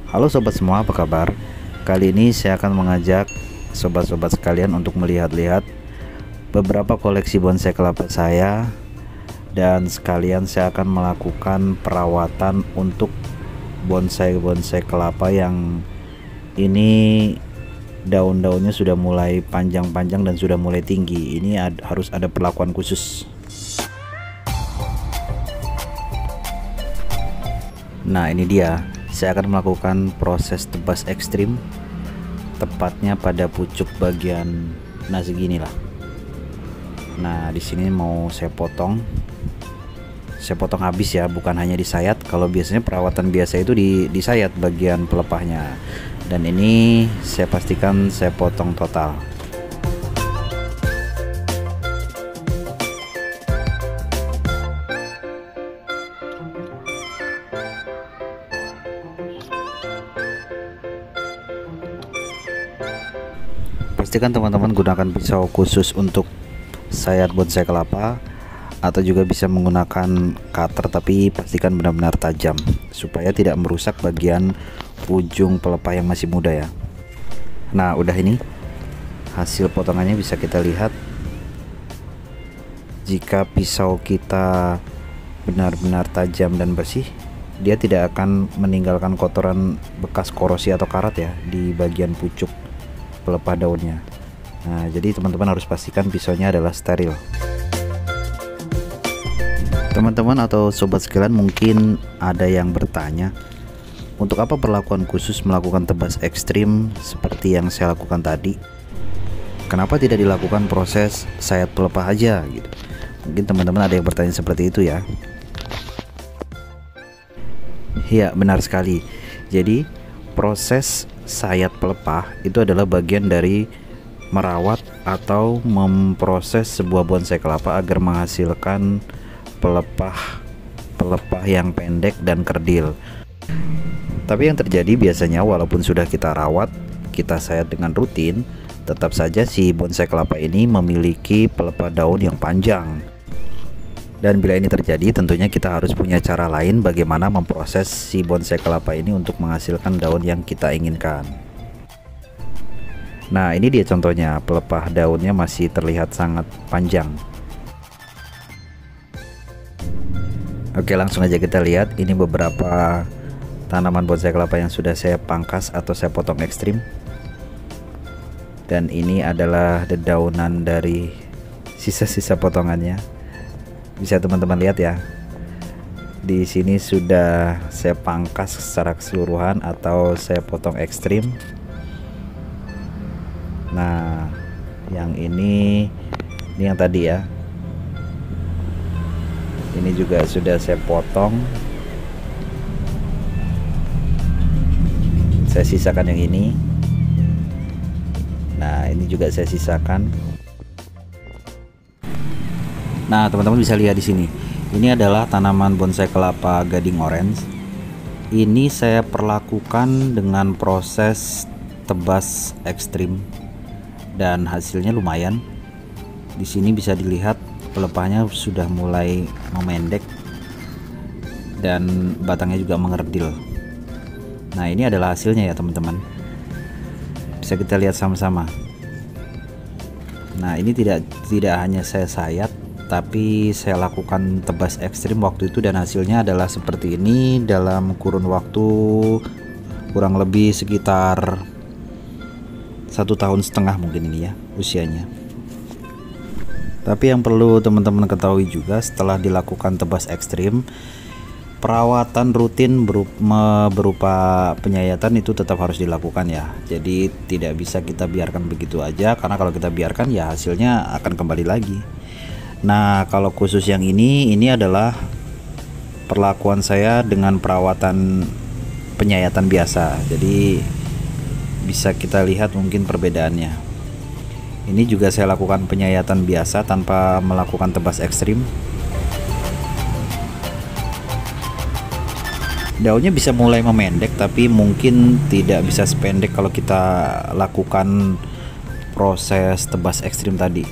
Halo sobat semua, apa kabar? Kali ini saya akan mengajak sobat-sobat sekalian untuk melihat-lihat beberapa koleksi bonsai kelapa saya, dan sekalian saya akan melakukan perawatan untuk bonsai-bonsai kelapa yang ini daun-daunnya sudah mulai panjang-panjang dan sudah mulai tinggi. Ini harus ada perlakuan khusus. Nah, ini dia. Saya akan melakukan proses tebas ekstrim, tepatnya pada pucuk bagian segini lah. Nah, di sini mau saya potong habis ya, bukan hanya disayat. Kalau biasanya perawatan biasa itu disayat bagian pelepahnya, dan ini saya pastikan saya potong total. Pastikan teman-teman gunakan pisau khusus untuk sayat bonsai kelapa, atau juga bisa menggunakan cutter, tapi pastikan benar-benar tajam supaya tidak merusak bagian ujung pelepah yang masih muda ya. Nah, udah ini hasil potongannya bisa kita lihat. Jika pisau kita benar-benar tajam dan bersih, dia tidak akan meninggalkan kotoran bekas korosi atau karat ya di bagian pucuk pelepah daunnya. Nah, jadi teman-teman harus pastikan pisaunya adalah steril. Teman-teman atau sobat sekalian mungkin ada yang bertanya, untuk apa perlakuan khusus melakukan tebas ekstrim seperti yang saya lakukan tadi? Kenapa tidak dilakukan proses sayat pelepah aja gitu? Mungkin teman-teman ada yang bertanya seperti itu ya. Ya, benar sekali. Jadi proses sayat pelepah itu adalah bagian dari merawat atau memproses sebuah bonsai kelapa agar menghasilkan pelepah yang pendek dan kerdil. Tapi yang terjadi biasanya, walaupun sudah kita rawat, kita sayat dengan rutin, tetap saja si bonsai kelapa ini memiliki pelepah daun yang panjang. Dan bila ini terjadi, tentunya kita harus punya cara lain bagaimana memproses si bonsai kelapa ini untuk menghasilkan daun yang kita inginkan. Nah, ini dia contohnya, pelepah daunnya masih terlihat sangat panjang. Oke, langsung aja kita lihat. Ini beberapa tanaman bonsai kelapa yang sudah saya pangkas atau saya potong ekstrim. Dan ini adalah dedaunan dari sisa-sisa potongannya. Bisa teman-teman lihat ya. Di sini sudah saya pangkas secara keseluruhan atau saya potong ekstrim. Nah, yang ini yang tadi ya. Ini juga sudah saya potong. Saya sisakan yang ini. Nah, ini juga saya sisakan. Nah, teman-teman bisa lihat di sini. Ini adalah tanaman bonsai kelapa gading orange. Ini saya perlakukan dengan proses tebas ekstrim dan hasilnya lumayan. Di sini bisa dilihat pelepahnya sudah mulai memendek dan batangnya juga mengerdil. Nah, ini adalah hasilnya ya teman-teman. Bisa kita lihat sama-sama. Nah, ini tidak hanya saya sayat, tapi saya lakukan tebas ekstrim waktu itu, dan hasilnya adalah seperti ini dalam kurun waktu kurang lebih sekitar 1,5 tahun mungkin ini ya usianya. Tapi yang perlu teman-teman ketahui juga, setelah dilakukan tebas ekstrim, perawatan rutin berupa penyayatan itu tetap harus dilakukan ya. Jadi tidak bisa kita biarkan begitu aja, karena kalau kita biarkan ya hasilnya akan kembali lagi. Nah, kalau khusus yang ini adalah perlakuan saya dengan perawatan penyayatan biasa. Jadi bisa kita lihat mungkin perbedaannya. Ini juga saya lakukan penyayatan biasa tanpa melakukan tebas ekstrim. Daunnya bisa mulai memendek, tapi mungkin tidak bisa sependek kalau kita lakukan proses tebas ekstrim tadi.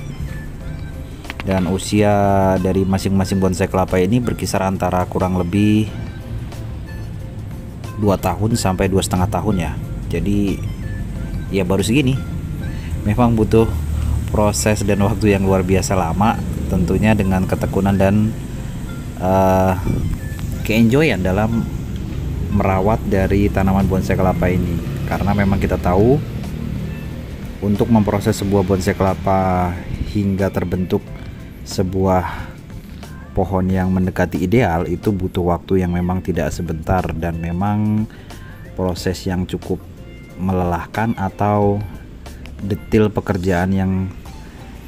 Dan usia dari masing-masing bonsai kelapa ini berkisar antara kurang lebih 2 tahun sampai 2,5 tahun ya. Jadi ya baru segini. Memang butuh proses dan waktu yang luar biasa lama, tentunya dengan ketekunan dan keenjoyan dalam merawat dari tanaman bonsai kelapa ini. Karena memang kita tahu untuk memproses sebuah bonsai kelapa hingga terbentuk sebuah pohon yang mendekati ideal itu butuh waktu yang memang tidak sebentar, dan memang proses yang cukup melelahkan atau detail pekerjaan yang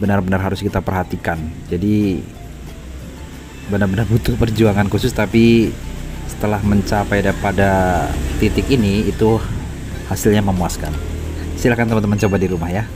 benar-benar harus kita perhatikan. Jadi benar-benar butuh perjuangan khusus, tapi setelah mencapai pada titik ini itu hasilnya memuaskan. Silakan teman-teman coba di rumah ya.